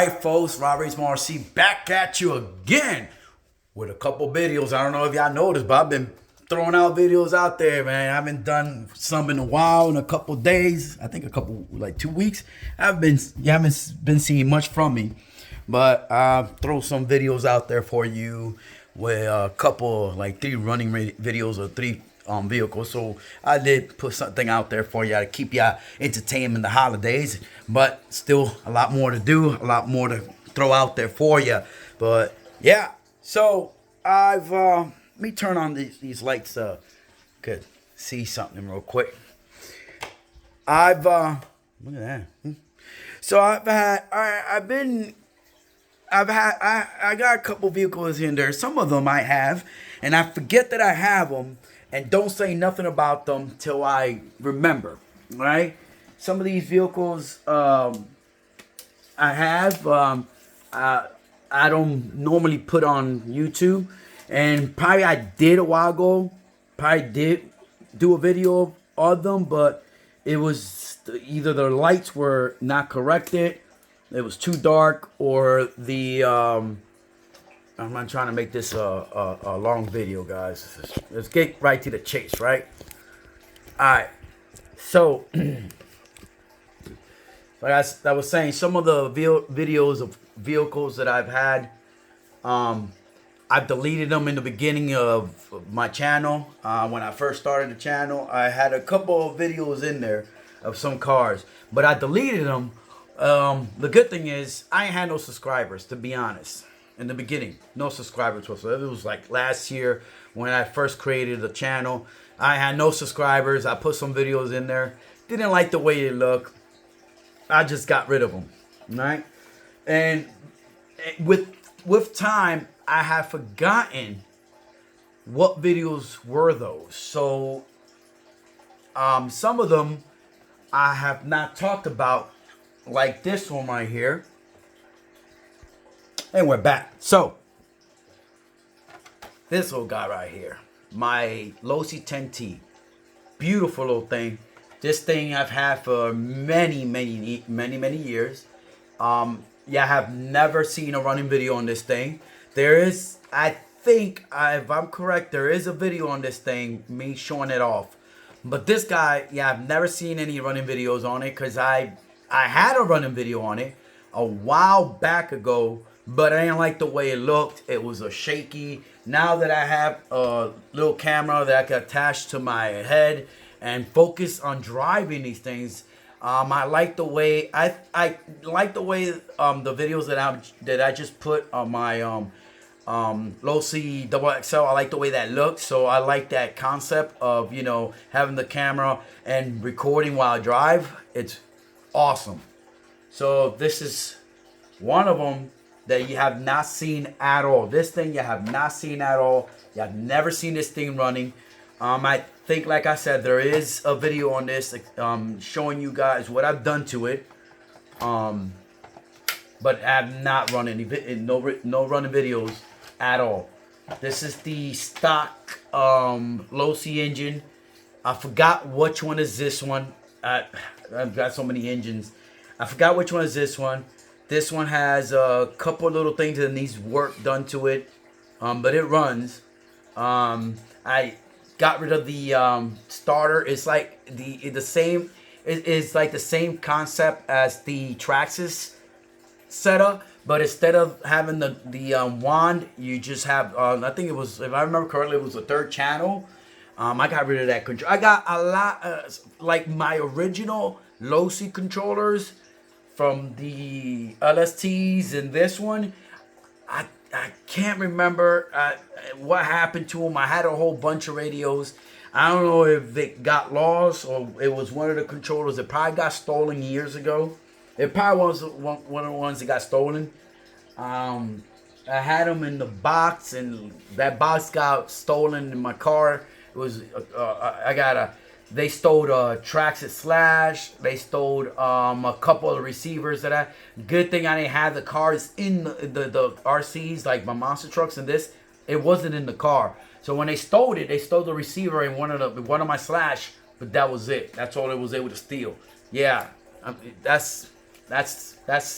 Alright folks, Robrismo-rc back at you again with a couple videos. I don't know if y'all noticed, but I've been throwing out videos out there, man. I haven't done some in a while, in a couple days. I think a couple, like 2 weeks. You haven't been seeing much from me, but I'll throw some videos out there for you with a couple, like 3 running videos or 3 vehicles. So I did put something out there for y'all to keep y'all entertained in the holidays, but still a lot more to do, a lot more to throw out there for you. But yeah, so I've let me turn on these lights could see something real quick. Look at that. So I got a couple vehicles in there. Some of them I have, and I forget that I have them, and don't say nothing about them till I remember. Right? Some of these vehicles I have. I don't normally put on YouTube, and probably I did a while ago. Probably did do a video of them, but it was either the lights were not corrected, it was too dark, or the I'm not trying to make this a long video, guys. Let's get right to the chase, right? All right. So, like I was saying, some of the videos of vehicles that I've had, I've deleted them in the beginning of my channel. When I first started the channel, I had a couple of videos in there of some cars, but I deleted them. The good thing is I ain't had no subscribers, to be honest. In the beginning, no subscribers whatsoever. It was like last year when I first created the channel. I had no subscribers. I put some videos in there. Didn't like the way they look. I just got rid of them, right? And with time, I have forgotten what videos were those. So some of them I have not talked about, like this one right here. And we're back. So this little guy right here, my Losi 10T, beautiful little thing. This thing I've had for many years. Yeah, I have never seen a running video on this thing. There is, I think, if I'm correct, there is a video on this thing, me showing it off. But this guy, yeah, I've never seen any running videos on it, because I had a running video on it a while back ago, but I didn't like the way it looked. It was a shaky. Now that I have a little camera that I can attach to my head and focus on driving these things, I like the way I like the way the videos that I just put on my Losi XXL. I like the way that looks. So I like that concept of, you know, having the camera and recording while I drive. It's awesome. So this is one of them that you have not seen at all. This thing you have not seen at all. You have never seen this thing running. I think, like I said, there is a video on this showing you guys what I've done to it. But I have not run any no running videos at all. This is the stock Losi engine. I forgot which one is this one. I've got so many engines. I forgot which one is this one. This one has a couple little things that needs work done to it, but it runs. I got rid of the starter. It's like the same. It's like the same concept as the Traxxas setup, but instead of having the wand, you just have. I think it was, if I remember correctly, it was a 3rd channel. I got rid of that control. I got a lot like my original Losi controllers from the LSTs and this one. I can't remember what happened to them. I had a whole bunch of radios. I don't know if they got lost or it was one of the controllers that probably got stolen years ago. It probably was one of the ones that got stolen. I had them in the box, and that box got stolen in my car. It was they stole a Traxxas Slash. They stole a couple of receivers that I. Good thing I didn't have the cars in the RCs, like my monster trucks and this. It wasn't in the car. So when they stole it, they stole the receiver in one of my Slash. But that was it. That's all it was able to steal. Yeah, that's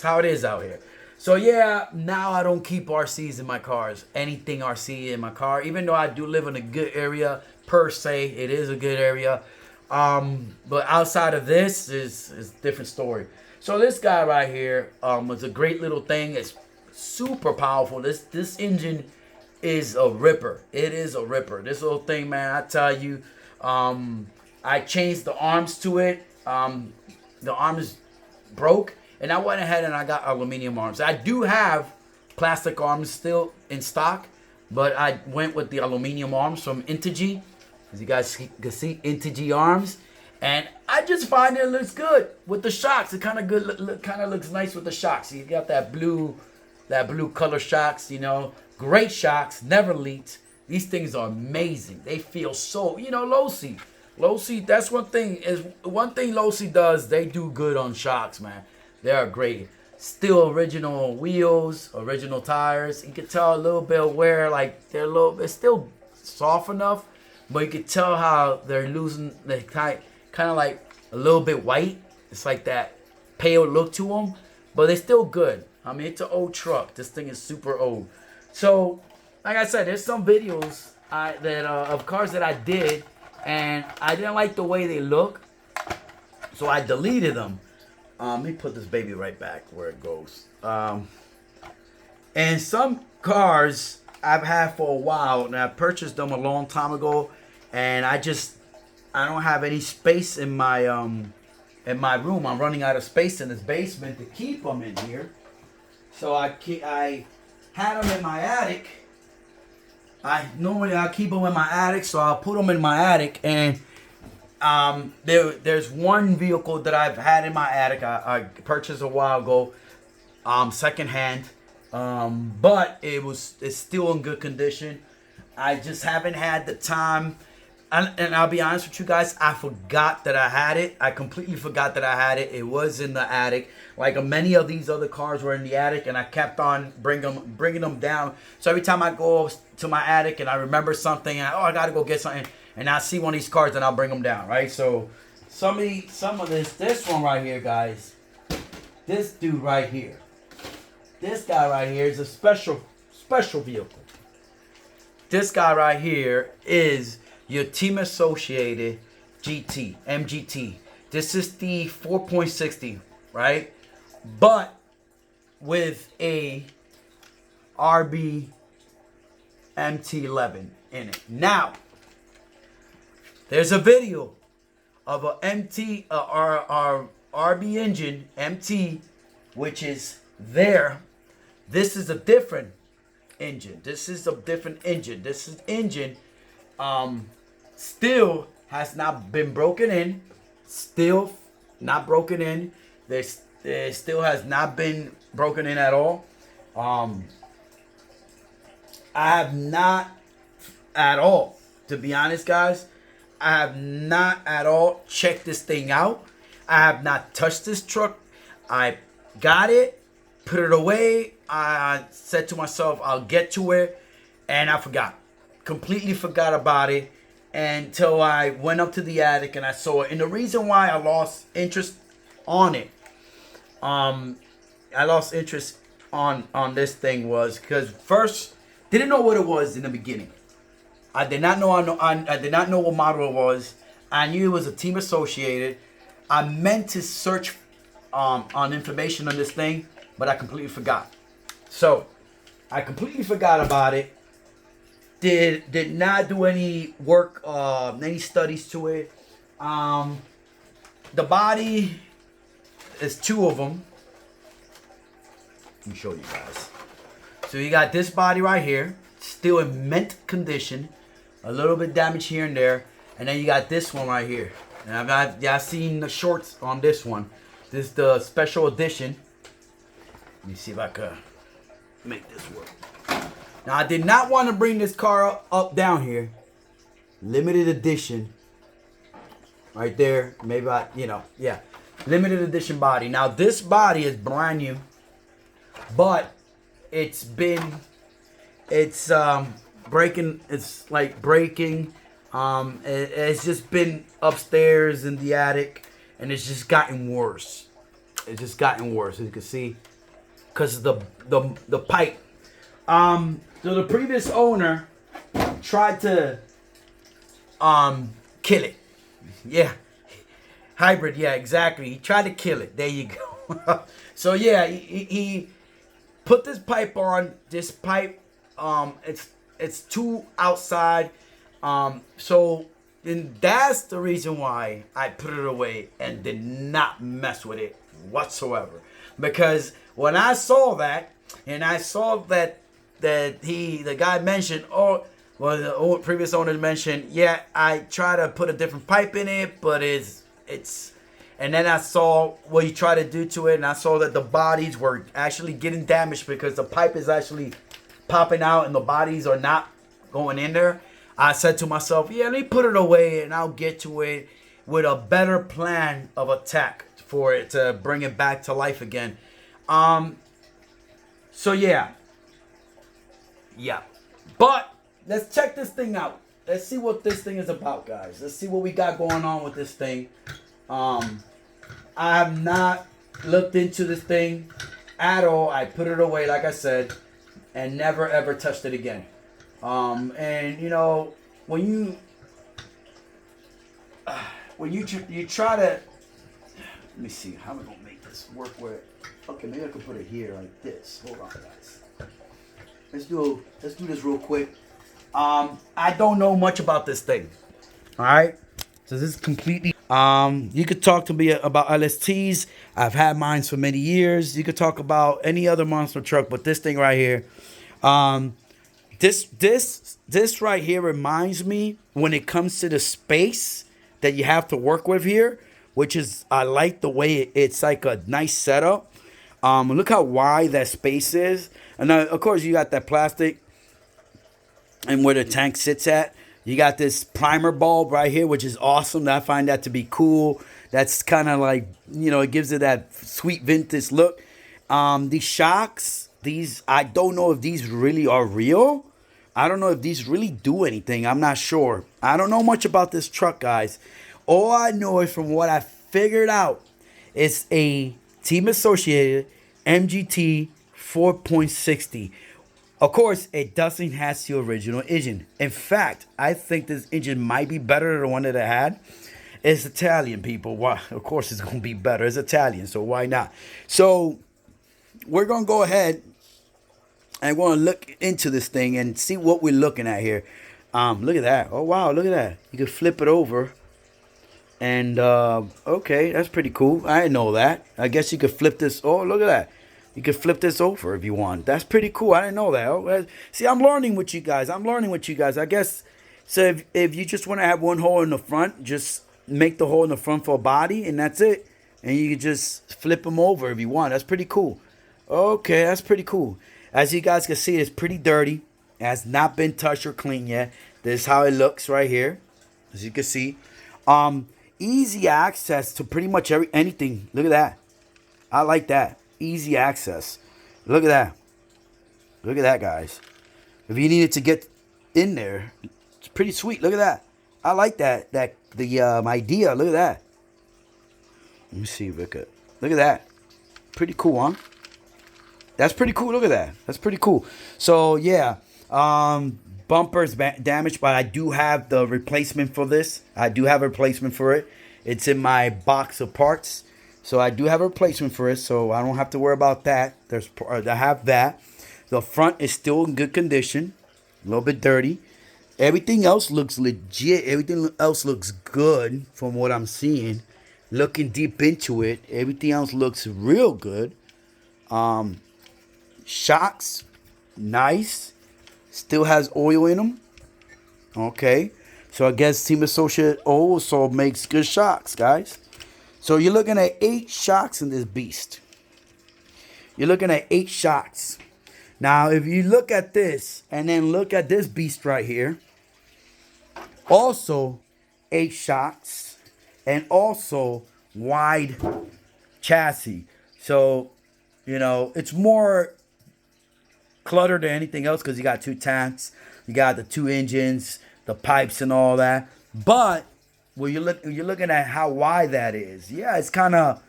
how it is out here. So yeah, now I don't keep RCs in my cars. Anything RC in my car, even though I do live in a good area per se, it is a good area. But outside of this is a different story. So this guy right here was a great little thing. It's super powerful. This engine is a ripper. It is a ripper. This little thing, man, I tell you, I changed the arms to it. The arms broke, and I went ahead and I got aluminum arms. I do have plastic arms still in stock, but I went with the aluminum arms from Integy. As you guys can see, Integy arms, and I just find it looks good with the shocks. It kind of good, kind of looks nice with the shocks. You got that blue color shocks. You know, great shocks, never leaked. These things are amazing. They feel so, you know, Losi, that's one thing Losi does. They do good on shocks, man. They are great. Still original wheels, original tires. You can tell a little bit of wear, like they're still soft enough, but you can tell how they're losing. They kind of like a little bit white. It's like that pale look to them, but they're still good. I mean, it's an old truck. This thing is super old. So, like I said, there's some videos of cars that I did, and I didn't like the way they look, so I deleted them. Let me put this baby right back where it goes. And some cars I've had for a while, and I purchased them a long time ago, and I don't have any space in my room. I'm running out of space in this basement to keep them in here. So I had them in my attic. Normally I keep them in my attic, so I'll put them in my attic. And there's one vehicle that I've had in my attic. I purchased a while ago, secondhand, but it's still in good condition. I just haven't had the time. And I'll be honest with you guys, I forgot that I had it. I completely forgot that I had it. It was in the attic. Like many of these other cars were in the attic, and I kept on bringing them down. So every time I go to my attic and I remember something, I got to go get something, and I see one of these cars, and I'll bring them down, right? So some of this one right here, guys, this dude right here, this guy right here is a special vehicle. This guy right here is your Team Associated MGT. This is the 4.60, right? But with a RB MT11 in it. Now, there's a video of a our RB engine MT, which is there. This is a different engine. This is engine still has not been broken in. Still not broken in. There still has not been broken in at all. I have not at all, to be honest, guys, I have not at all checked this thing out. I have not touched this truck. I got it, put it away. I said to myself, I'll get to it, and I forgot. Completely forgot about it until I went up to the attic and I saw it. And the reason why I lost interest on it, I lost interest on this thing was because first, didn't know what it was in the beginning. I did not know. I did not know what model it was. I knew it was a Team Associated. I meant to search on information on this thing, but I completely forgot. So I completely forgot about it. Did not do any work, any studies to it. The body is two of them. Let me show you guys. So you got this body right here, still in mint condition, a little bit damaged here and there, and then you got this one right here. And I've seen the shorts on this one. This is the special edition. Let me see if I can make this work. Now I did not want to bring this car up down here. Limited edition. Right there. Maybe yeah. Limited edition body. Now this body is brand new, but it's breaking. It's like breaking. It's just been upstairs in the attic, and it's just gotten worse. It's just gotten worse. As you can see, because the pipe. So the previous owner tried to kill it. Yeah. Hybrid, yeah, exactly. He tried to kill it. There you go. So yeah, he put this pipe on. This pipe, it's too outside. So and that's the reason why I put it away and did not mess with it whatsoever. Because when I saw that, and I saw that the guy mentioned, the previous owner mentioned, yeah, I try to put a different pipe in it, but it's, and then I saw what he tried to do to it, and I saw that the bodies were actually getting damaged because the pipe is actually popping out and the bodies are not going in there. I said to myself, yeah, let me put it away and I'll get to it with a better plan of attack for it to bring it back to life again. So yeah. But let's check this thing out. Let's see what this thing is about, guys. Let's see what we got going on with this thing. I have not looked into this thing at all. I put it away, like I said, and never ever touched it again. And you know, when you try to, let me see, how am I gonna make this work with? Okay, maybe I can put it here like this. Hold on, guys. Let's do this real quick. I don't know much about this thing. All right, so this is completely. You could talk to me about LSTs. I've had mine for many years. You could talk about any other monster truck, but this thing right here, this right here reminds me when it comes to the space that you have to work with here, which is I like the way it's like a nice setup. Look how wide that space is, and now, of course you got that plastic, and where the tank sits at. You got this primer bulb right here, which is awesome. I find that to be cool. That's kind of like, you know, it gives it that sweet vintage look. These shocks, I don't know if these really are real. I don't know if these really do anything. I'm not sure. I don't know much about this truck, guys. All I know is from what I figured out, it's a Team Associated MGT 4.60. Of course, it doesn't have the original engine. In fact, I think this engine might be better than the one that I had. It's Italian, people. Why? Of course, it's going to be better. It's Italian, so why not? So, we're going to go ahead and we're going to look into this thing and see what we're looking at here. Look at that. Oh, wow, look at that. You can flip it over. And, okay, that's pretty cool. I didn't know that. I guess you could flip this. Oh, look at that. You can flip this over if you want. That's pretty cool. I didn't know that. Oh, see, I'm learning with you guys. I guess, so if you just want to have one hole in the front, just make the hole in the front for a body, and that's it. And you can just flip them over if you want. That's pretty cool. Okay, that's pretty cool. As you guys can see, it's pretty dirty. It has not been touched or cleaned yet. This is how it looks right here. As you can see. Easy access to pretty much anything. Look at that. I like that. Easy access. Look at that. Look at that, guys. If you needed to get in there, it's pretty sweet. Look at that. I like that. The idea. Look at that. Let me see if I could. Look at that. Pretty cool, huh? That's pretty cool. Look at that. That's pretty cool. So yeah, bumper's damaged, but I do have the replacement for this. I do have a replacement for it. It's in my box of parts. So I do have a replacement for it, so I don't have to worry about that. I have that. The front is still in good condition. A little bit dirty. Everything else looks legit. Everything else looks good from what I'm seeing. Looking deep into it, everything else looks real good. Shocks, nice. Still has oil in them. Okay. So I guess Team Associated also makes good shocks, guys. So you're looking at 8 shocks in this beast. You're looking at 8 shocks. Now, if you look at this and then look at this beast right here, also 8 shocks and also wide chassis. So, you know, it's more cluttered than anything else because you got 2 tanks, you got the 2 engines, the pipes and all that. But well, you're looking at how wide that is. Yeah, it's kind of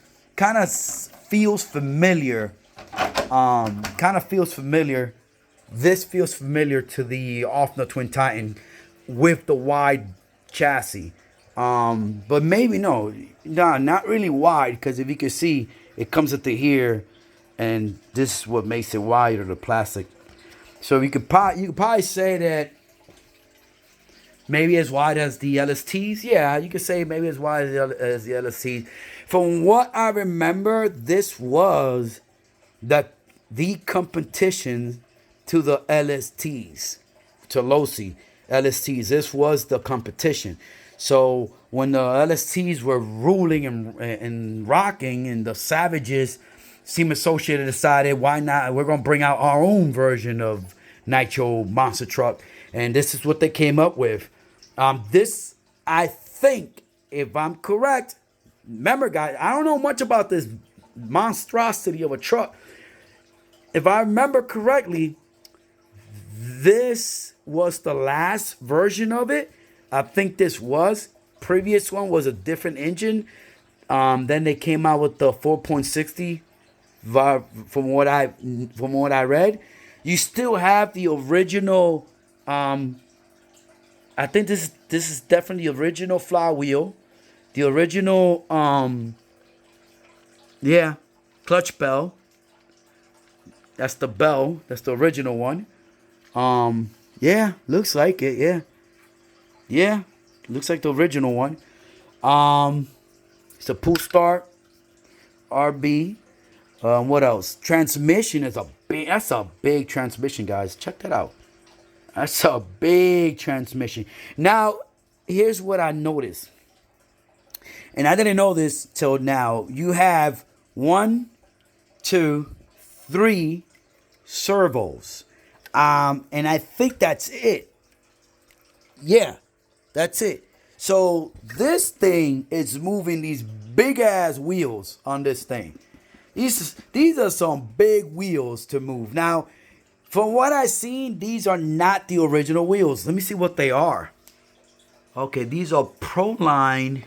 feels familiar Kind of feels familiar. This feels familiar to the Offner Twin Titan with the wide chassis. But maybe no, not really wide, because if you can see, it comes up to here, and this is what makes it wider, the plastic. So you could probably say that maybe as wide as the LSTs. Yeah, you could say maybe as wide as the LSTs. From what I remember, this was the competition to the LSTs, to Losi LSTs. This was the competition. So when the LSTs were ruling and rocking, and the Savages, Team Associated decided, why not? We're gonna bring out our own version of Nitro Monster Truck, and this is what they came up with. This, I think, if I'm correct, remember, guys, I don't know much about this monstrosity of a truck. If I remember correctly, this was the last version of it. I think this was. Previous one was a different engine. Then they came out with the 4.60. From what I read, you still have the original. I think this is definitely the original flywheel, the original clutch bell. That's the bell. That's the original one. Yeah, looks like it. Yeah, looks like the original one. It's a pull start RB. What else? Transmission is that's a big transmission, guys. Check that out. That's a big transmission. Now, here's what I noticed. And I didn't know this till now. You have 1, 2, 3 servos. And I think that's it. Yeah, that's it. So this thing is moving these big ass wheels on this thing. These are some big wheels to move. Now, from what I've seen, these are not the original wheels. Let me see what they are. Okay, these are Proline.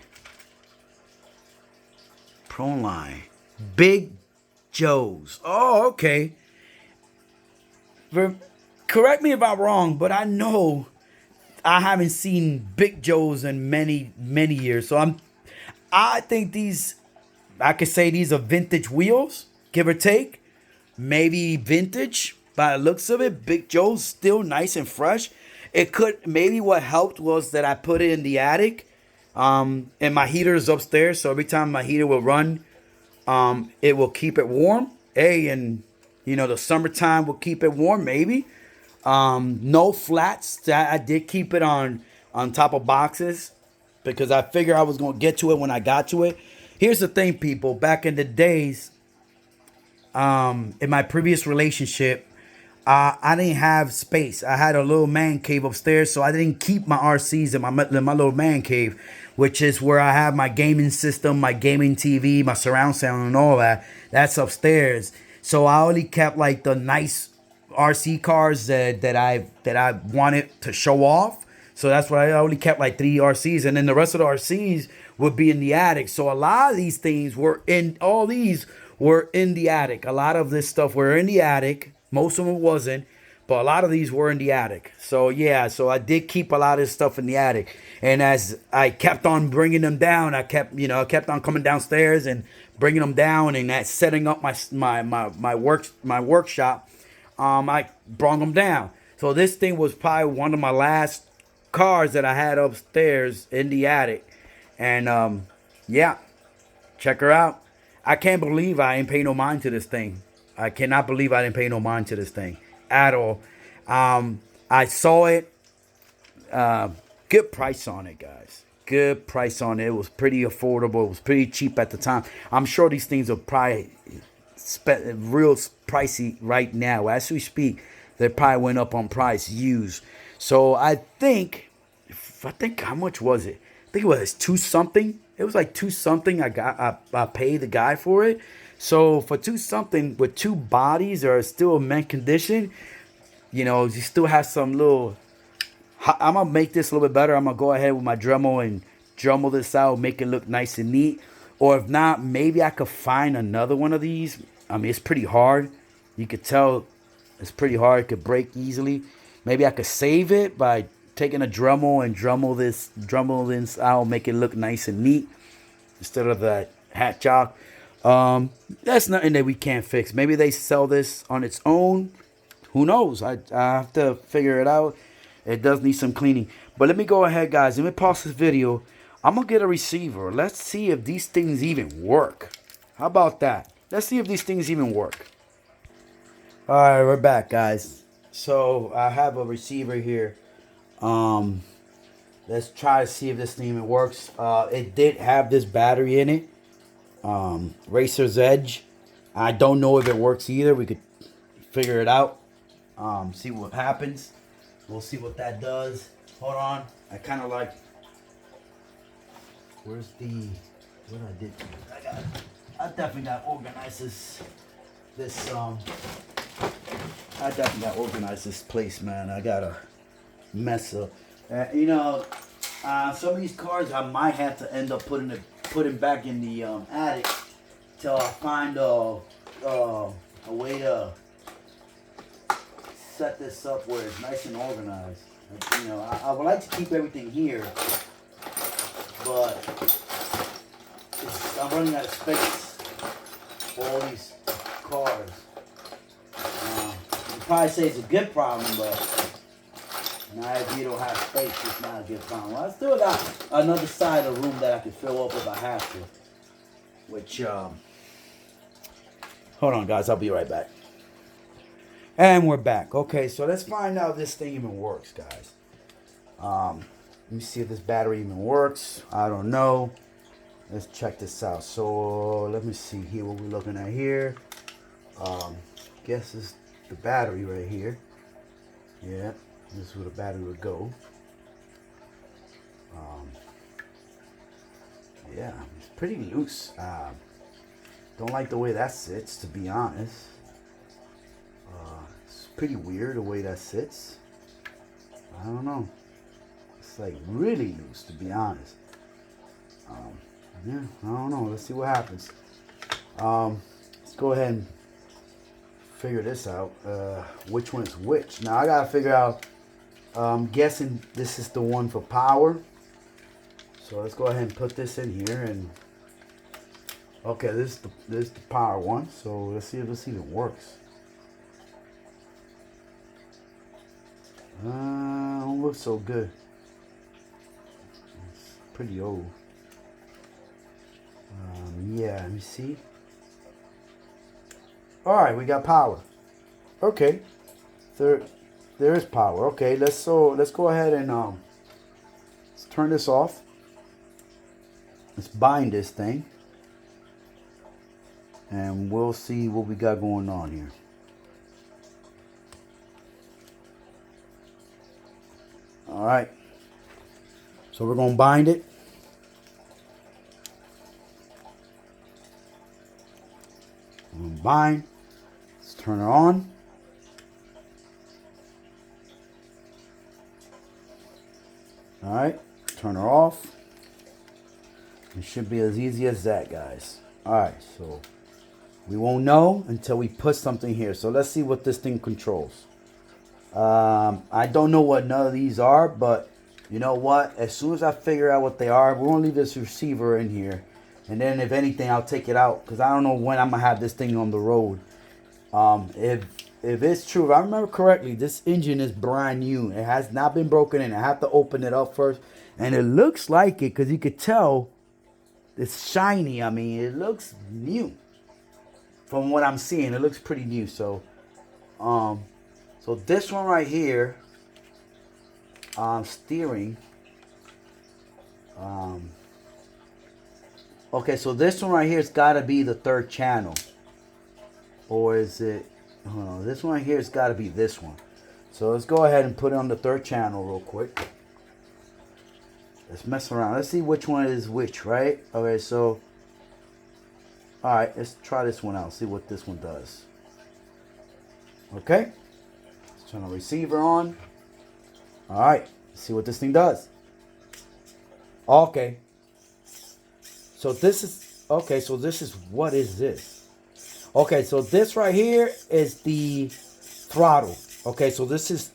Big Joes. Oh, okay. Correct me if I'm wrong, but I know I haven't seen Big Joes in many, many years. So I think I could say these are vintage wheels, give or take. Maybe vintage by the looks of it. Big Joe's still nice and fresh. Maybe what helped was that I put it in the attic. And my heater is upstairs, so every time my heater will run, it will keep it warm. And the summertime will keep it warm, maybe. No flats. I did keep it on top of boxes because I figured I was going to get to it when I got to it. Here's the thing, people. Back in the days, in my previous relationship, I didn't have space. I had a little man cave upstairs, so I didn't keep my RCs in my little man cave, which is where I have my gaming system, my gaming TV, my surround sound, and all that. That's upstairs. So I only kept like the nice RC cars that I wanted to show off. So that's why I only kept like 3 RCs, and then the rest of the RCs would be in the attic. So a lot of these things were in the attic. A lot of this stuff were in the attic. Most of them wasn't, but a lot of these were in the attic. So yeah, so I did keep a lot of this stuff in the attic. And as I kept on bringing them down, I kept on coming downstairs and bringing them down, and that setting up my workshop. I brought them down. So this thing was probably one of my last cars that I had upstairs in the attic. And yeah, check her out. I can't believe I ain't pay no mind to this thing. I cannot believe I didn't pay no mind to this thing at all. I saw it. Good price on it, guys. Good price on it. It was pretty affordable. It was pretty cheap at the time. I'm sure these things are probably real pricey right now. As we speak, they probably went up on price used. So I think how much was it? I think it was 2 something. It was like 2 something. I paid the guy for it. So for 2 something with 2 bodies that are still in mint condition, you still have some little. I'm gonna make this a little bit better. I'm gonna go ahead with my Dremel and Dremel this out, make it look nice and neat. Or if not, maybe I could find another one of these. I mean, it's pretty hard. You could tell it's pretty hard. It could break easily. Maybe I could save it by taking a Dremel and Dremel this out, make it look nice and neat instead of that hat jock. That's nothing that we can't fix. Maybe they sell this on its own. Who knows? I have to figure it out. It does need some cleaning. But let me go ahead, guys. Let me pause this video. I'm going to get a receiver. Let's see if these things even work. How about that? Let's see if these things even work. All right, we're back, guys. So I have a receiver here. Let's try to see if this thing even works. It did have this battery in it. Racer's Edge. I don't know if it works either. We could figure it out. See what happens. We'll see what that does. Hold on. I kind of like. Where's the? What I did? I definitely got to organize this. I definitely got to organize this place, man. I gotta mess up. You know, some of these cars I might have to end up putting back in the attic till I find a way to set this up where it's nice and organized. You know, I would like to keep everything here, but I'm running out of space for all these cars. You probably say it's a good problem, but now if you don't have space, it's not a good problem. Well, I still got another side of the room that I can fill up if I have to. Which, hold on, guys. I'll be right back. And we're back. Okay, so let's find out if this thing even works, guys. Let me see if this battery even works. I don't know. Let's check this out. So let me see here what we're looking at here. Guess it's the battery right here. Yeah, this is where the battery would go. Yeah, it's pretty loose. Don't like the way that sits, to be honest. It's pretty weird the way that sits. I don't know. It's like really loose, to be honest. Yeah, I don't know. Let's see what happens. Let's go ahead and figure this out. Which one's which? Now I gotta figure out. I'm guessing this is the one for power. So let's go ahead and put this in here and. Okay, this is the power one. So let's see if this even works. Don't look so good. It's pretty old. Yeah, let me see. All right, we got power. Okay, there is power. Okay, let's go ahead and let's turn this off. Let's bind this thing, and we'll see what we got going on here. All right, so we're gonna bind it. Bind. Let's turn it on. All right, turn her off. It should be as easy as that, guys. All right, so we won't know until we put something here. So let's see what this thing controls. I don't know what none of these are, but you know what? As soon as I figure out what they are, we're gonna leave this receiver in here. And then if anything, I'll take it out because I don't know when I'm going to have this thing on the road. If it's true, if I remember correctly, this engine is brand new. It has not been broken in. I have to open it up first. And it looks like it because you could tell it's shiny. I mean, it looks new. From what I'm seeing, it looks pretty new. So, so this one right here, steering. Okay, so this one right here has got to be the third channel. Or is it... Hold on, this one right here has got to be this one. So let's go ahead and put it on the third channel real quick. Let's mess around. Let's see which one is which, right? Okay, so... Alright, let's try this one out. See what this one does. Okay. Let's turn the receiver on. Alright, see what this thing does. Okay. So this is, okay, so this is, what is this? Okay, so this right here is the throttle. Okay, so this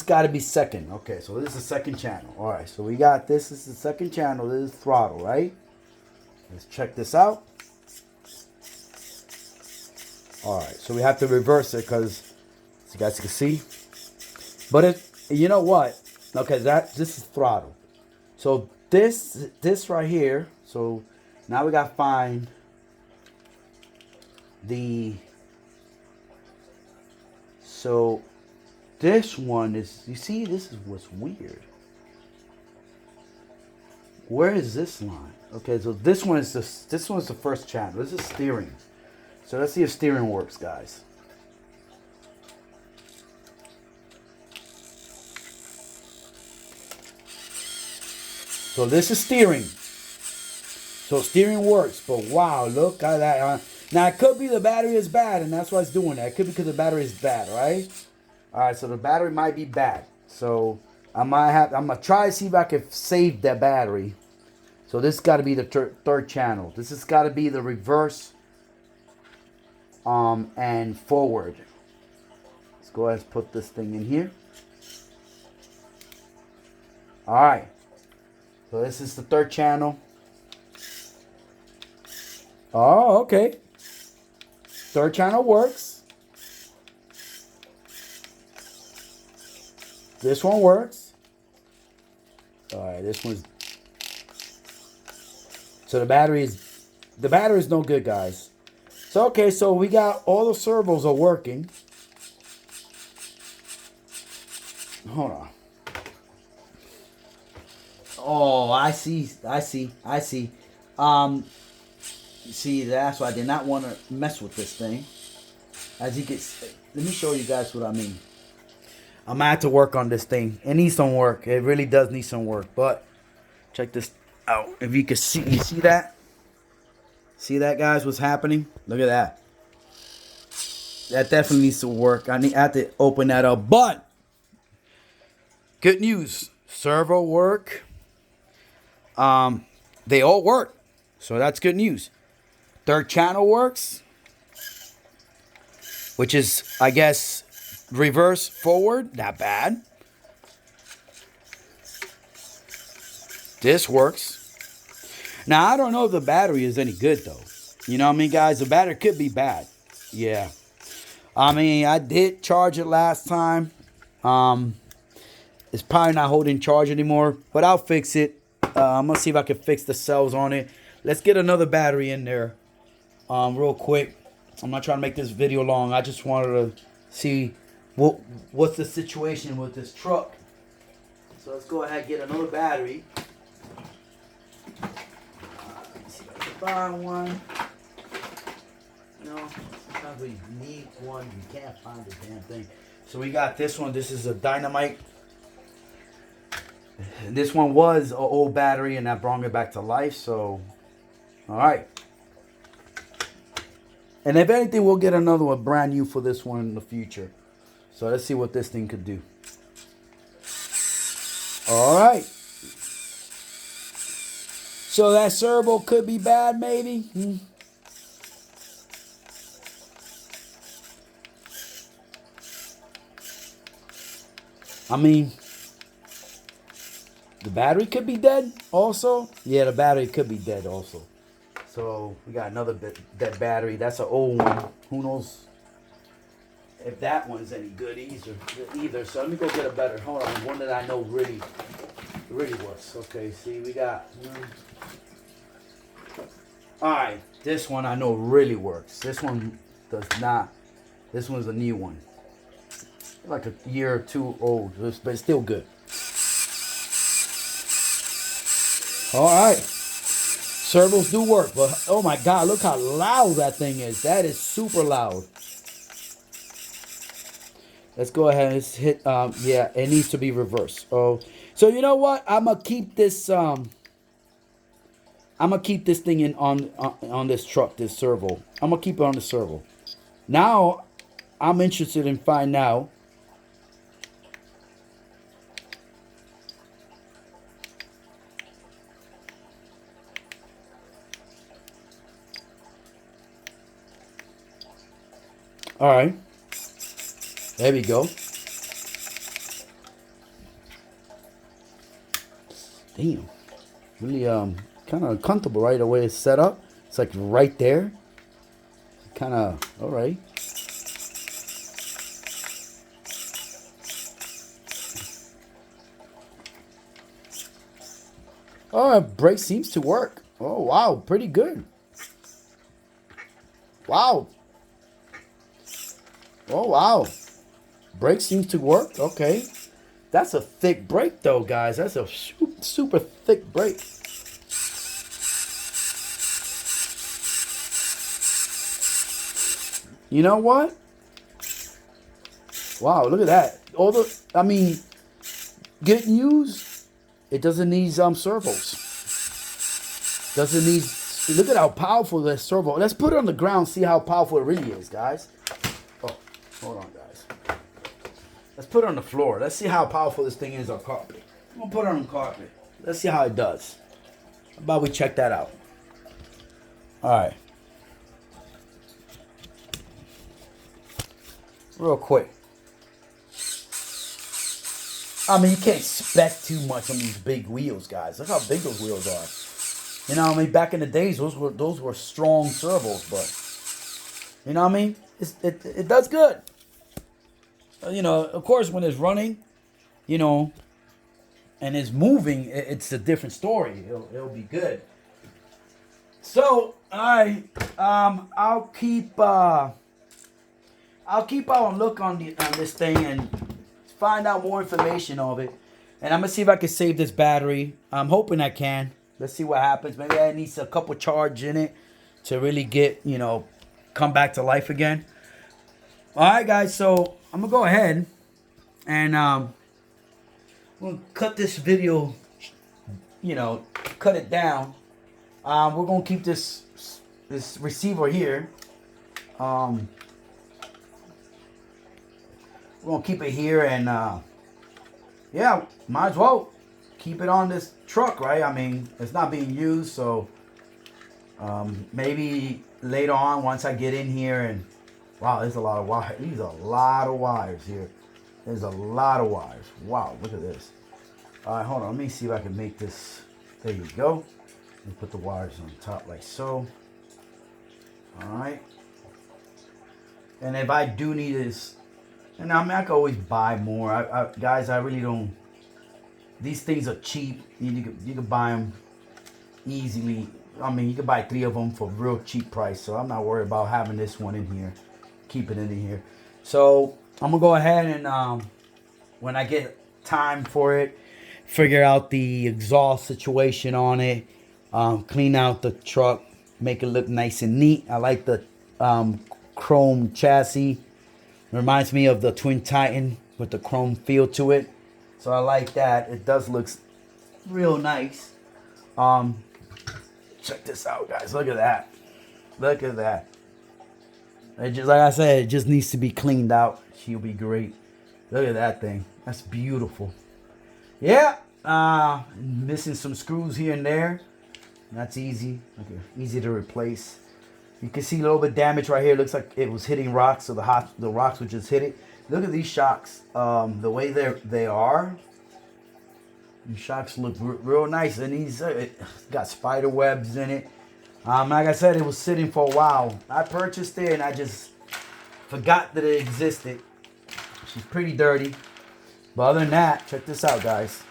got to be second. Okay, so this is the second channel. All right, so we got this. This is the second channel. This is throttle, right? Let's check this out. All right, so we have to reverse it because, as you guys can see. But you know what? Okay, this is throttle. So this right here. So now we got to find the. So this one is. You see, this is what's weird. Where is this line? Okay, so this one's the first channel. This is steering. So let's see if steering works, guys. So this is steering. So steering works, but wow, look at that. Now it could be the battery is bad, and that's why it's doing that. It could be because the battery is bad, right? All right, so the battery might be bad. So I'm gonna try to see if I can save that battery. So this got to be the third channel. This has got to be the reverse, and forward. Let's go ahead and put this thing in here. All right. So this is the third channel. Oh, okay. Third channel works. This one works. All right, this one's. So the battery is no good, guys. So okay, so we got all the servos are working. Hold on. Oh, I see. See, that's why I did not want to mess with this thing. As you can see, let me show you guys what I mean. I'm gonna have to work on this thing. It needs some work. It really does need some work. But check this out. If you can see, you see that? See that, guys? What's happening? Look at that. That definitely needs to work. I have to open that up. But good news. Servo work. They all work. So that's good news. Third channel works. Which is, I guess, reverse forward. Not bad. This works. Now, I don't know if the battery is any good, though. You know what I mean, guys? The battery could be bad. Yeah. I mean, I did charge it last time. It's probably not holding charge anymore, but I'll fix it. I'm going to see if I can fix the cells on it. Let's get another battery in there real quick. I'm not trying to make this video long. I just wanted to see what's the situation with this truck. So let's go ahead and get another battery. Let's see if I can find one. You know, sometimes we need one. You can't find the damn thing. So we got this one. This is a dynamite. This one was an old battery, and I brought it back to life. So, all right. And if anything, we'll get another one brand new for this one in the future. So let's see what this thing could do. All right. So that servo could be bad, maybe. I mean, the battery could be dead also. Yeah, the battery could be dead also. So we got another dead battery. That's an old one. Who knows if that one's any good either. So let me go get a better. Hold on, one that I know really works. Okay, see, we got. All right, this one I know really works. This one does not. This one's a new one. Like a year or two old, but it's still good. All right. Servos do work, but oh my God, look how loud that thing is. That is super loud. Let's go ahead and hit, yeah, it needs to be reversed. Oh, so you know what? I'm going to keep this, thing in on this truck, this servo. I'm going to keep it on the servo. Now, I'm interested in finding out All right. There we go. Damn. Really kind of uncomfortable right the way it's set up. It's like right there. Kind of, all right. Oh, brake seems to work. Oh, wow. Pretty good. Wow. Oh, wow. Brake seems to work. Okay. That's a thick brake, though, guys. That's a super thick brake. You know what? Wow, look at that. I mean, good news. It doesn't need servos. Doesn't need. Look at how powerful that servo. Let's put it on the ground. See how powerful it really is, guys. Oh, hold on, guys. Let's put it on the floor. Let's see how powerful this thing is on carpet. I'm gonna put it on carpet. Let's see how it does. How about we check that out? All right. Real quick. I mean, you can't expect too much on these big wheels, guys. Look how big those wheels are. You know what I mean? Back in the days, those were strong servos, but you know what I mean? It does good. You know, of course, when it's running, you know, and it's moving, it's a different story. It'll be good. So, I'll keep on look on this thing and find out more information of it. And I'm gonna see if I can save this battery. I'm hoping I can. Let's see what happens. Maybe I need a couple charge in it to really get, you know, come back to life again. All right, guys. So I'm gonna go ahead and we'll cut this video. You know, cut it down. We're gonna keep this receiver here. We're gonna keep it here, and yeah, might as well keep it on this truck, right? I mean, it's not being used, so maybe later on, once I get in here, and wow, there's a lot of wires. These are a lot of wires here. There's a lot of wires. Wow, look at this. All right, hold on. Let me see if I can make this. There you go. Let me put the wires on top like so. All right. And if I do need this, and I mean, I can always buy more. Guys, I really don't. These things are cheap. You can buy them easily. I mean, you can buy 3 of them for a real cheap price. So I'm not worried about having this one in here. Keeping it in here. So I'm gonna go ahead and when I get time for it, figure out the exhaust situation on it. Clean out the truck, make it look nice and neat. I like the chrome chassis. It reminds me of the Twin Titan with the chrome feel to it. So I like that. It does look real nice. Check this out, guys. Look at that. Look at that. It just, like I said, it just needs to be cleaned out. She'll be great. Look at that thing. That's beautiful. Yeah. Missing some screws here and there. That's easy. Okay. Easy to replace. You can see a little bit damage right here. Looks like it was hitting rocks, so the rocks would just hit it. Look at these shocks. The way they are. These shocks look real nice, and these got spider webs in it. Like I said, it was sitting for a while. I purchased it, and I just forgot that it existed. She's pretty dirty, but other than that, check this out, guys.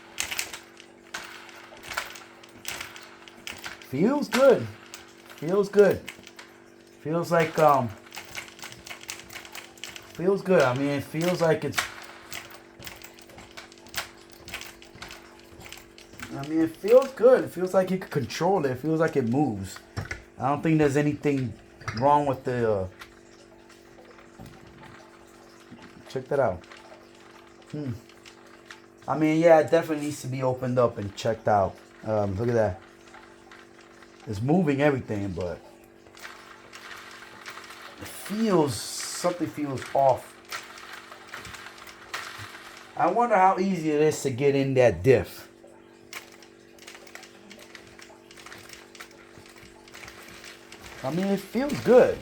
Feels good. Feels good. Feels like feels good. I mean, it feels like it's. I mean, it feels good. It feels like you can control it. It feels like it moves. I don't think there's anything wrong with the. Check that out. I mean, yeah, it definitely needs to be opened up and checked out. Look at that. It's moving everything, but it feels, something feels off. I wonder how easy it is to get in that diff. I mean, it feels good.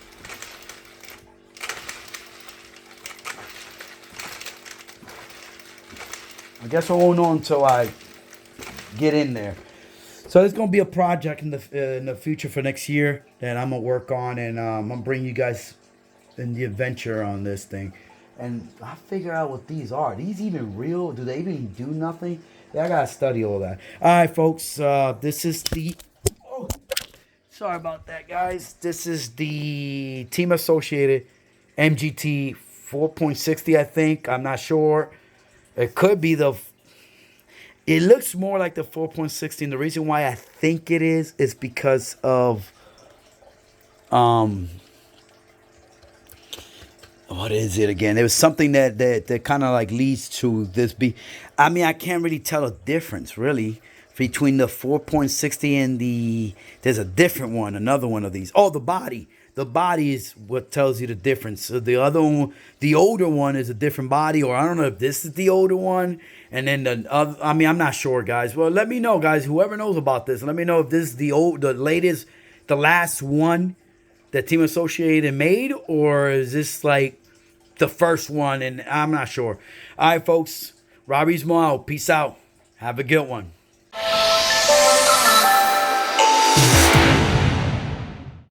guess I won't know until I get in there. So it's gonna be a project in the future for next year that I'm gonna work on, and I'm gonna bring you guys in the adventure on this thing. And I figure out what these are. Are these even real? Do they even do nothing? Yeah, I gotta study all that. All right, folks. This is the. Oh, sorry about that, guys. This is the Team Associated MGT 4.60. I think. I'm not sure. It could be the. It looks more like the 4.60, and the reason why I think it is because of what is it again? It was something that kind of like leads to this be. I mean, I can't really tell a difference really between the 4.60 and the. There's a different one, another one of these. Oh, the body. The body is what tells you the difference. So the other one, the older one, is a different body, or I don't know if this is the older one, and then the other. I mean, I'm not sure, guys. Well, let me know, guys. Whoever knows about this, let me know if this is the latest, the last one that Team Associated made, or is this like the first one? And I'm not sure. All right, folks. Robrismo out. Peace out. Have a good one.